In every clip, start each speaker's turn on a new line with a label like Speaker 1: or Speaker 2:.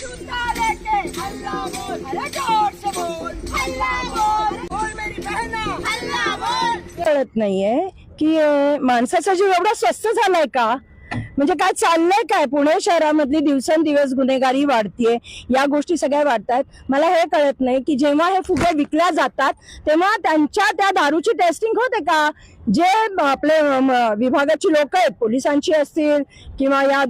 Speaker 1: जूता लेके हल्ला बोल, अरे जोर से बोल, हल्ला बोल, बोल मेरी बहना, हल्ला बोल।
Speaker 2: कळत नाहीये की माणसाचा जीव एवढा स्वस्त झालाय का? म्हणजे काय चाललंय काय? पुणे शहरामधली दिवसेंदिवस गुन्हेगारी वाढतीये, या गोष्टी सगळ्या वाढतात. मला हे कळत नाही की जेव्हा हे फुगे विकल्या जातात तेव्हा त्यांच्या त्या दारूची टेस्टिंग होते का? जे आपले विभागाची लोक आहेत, पोलिसांची असतील किंवा या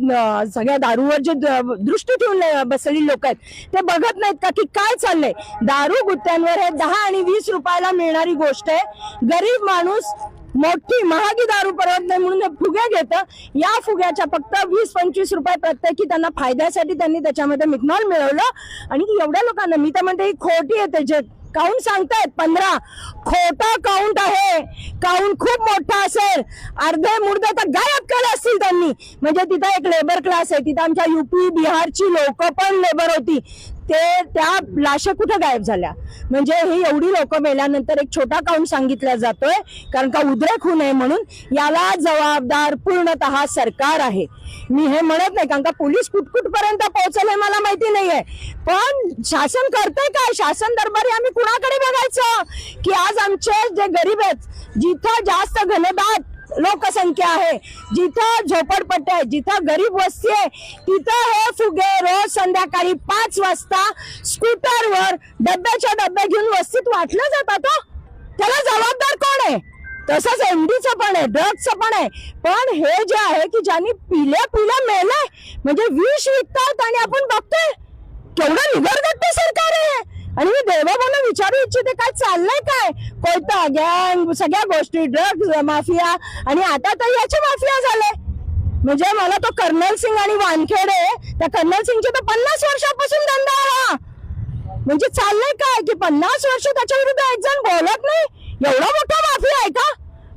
Speaker 2: सगळ्या दारूवर जे दृष्टी ठेवून बसलेली लोक आहेत, ते बघत नाहीत का की काय चाललंय? दारू गुत्त्यांवर हे 10 आणि 20 रुपयाला मिळणारी गोष्ट आहे. गरीब माणूस मोठी महागी दारू परवडत नाही म्हणून हे फुगे घेतं. या फुग्याच्या फक्त 20-25 रुपये प्रत्येकी त्यांना फायद्यासाठी त्यांनी त्याच्यामध्ये मिथनॉल मिळवलं. आणि एवढ्या लोकांना, मी तर म्हणते ही खोटी आहे. जे काउंट सांगतायत 15, खोटा काउंट आहे. काउंट खूप मोठा असेल, अर्धे मुर्दे तर गायब केले असतील त्यांनी. म्हणजे तिथं एक लेबर क्लास आहे, तिथं आमच्या युपी बिहारची लोक पण लेबर होती, ते त्या लाशा कुठं गायब झाल्या? म्हणजे ही एवढी लोक मेल्यानंतर एक छोटा काउंट सांगितला जातोय कारण का उद्रेक होऊ नये म्हणून. याला जबाबदार पूर्णतः सरकार आहे. मी हे म्हणत नाही कारण का पोलीस कुठपर्यंत पोहोचल हे मला माहिती नाहीये, पण शासन करतंय काय? शासन दरबारी आम्ही कुणाकडे बघायचं की आज आमचे जे गरीब आहेत, जिथं जास्त घनदाट लोकसंख्या आहे, जिथं झोपडपट्ट्या आहे, जिथं गरीब वस्ती आहे, तिथं हे फुगे रोज संध्याकाळी 5 वाजता स्कूटरवर डब्याच्या डब्या घेऊन वस्तीत वाटलं जातात. त्याला जबाबदार कोण आहे? तसंच एमडीचं पण आहे, ड्रग्सचं पण आहे. पण हे जे आहे की ज्यांनी पिल्या मेलंय, म्हणजे विष विकतात आणि आपण बघतोय केवढं निगरगट्ट सरकार आहे. आणि मी देवाभाऊंना विचारू इच्छिते, काय चाललंय काय? कोयता गँग, सगळ्या गोष्टी, ड्रग्ज माफिया, आणि आता तर याचे माफिया झाले. म्हणजे मला तो कर्नल सिंग आणि वानखेडे, त्या कर्नल सिंगचे तर 50 वर्षापासून धंदा हा. म्हणजे चाललंय काय की 50 वर्ष त्याच्या विरुद्ध एक जण बोलत नाही? एवढा मोठा माफिया आहे का?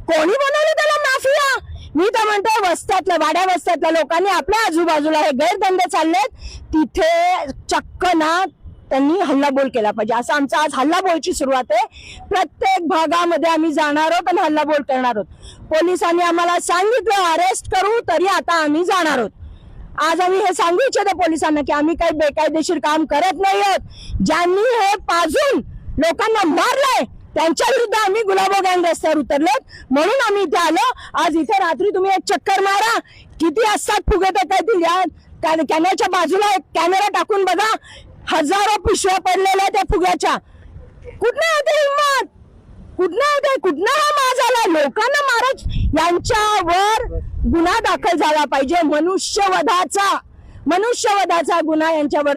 Speaker 2: कोणी बनवलं त्याला माफिया? मी तर म्हणतो वस्त्यातल्या, वाड्या वस्त्यातल्या लोकांनी आपल्या आजूबाजूला हे गैरधंदे चाललेत, तिथे चक्क ना त्यांनी हल्लाबोल केला पाहिजे. असं आमचा आज हल्लाबोलची सुरुवात आहे. प्रत्येक भागामध्ये आम्ही जाणार आहोत आणि हल्लाबोल करणार आहोत. पोलिसांनी आम्हाला सांगितलं अरेस्ट करू, तरी आता आम्ही जाणार आहोत. आज आम्ही हे सांगू इच्छितो पोलिसांना की आम्ही काही बेकायदेशीर काम करत नाही आहोत. ज्यांनी हे पाजून लोकांना मारलंय त्यांच्या विरुद्ध आम्ही गुलाबो गँग रस्त्यावर उतरलोत, म्हणून आम्ही इथे आलो. आज इथे रात्री तुम्ही एक चक्कर मारा, किती असतात फुगे देतायतील. या कॅमेऱ्याच्या बाजूला एक कॅमेरा टाकून बघा, हजारो पिशव्या पडलेल्या त्या फुग्याच्या. कुठनं होते हिंमत? कुठनं हा माज आला? लोकांना मारत. यांच्यावर गुन्हा दाखल झाला पाहिजे, मनुष्यवधाचा गुन्हा यांच्यावर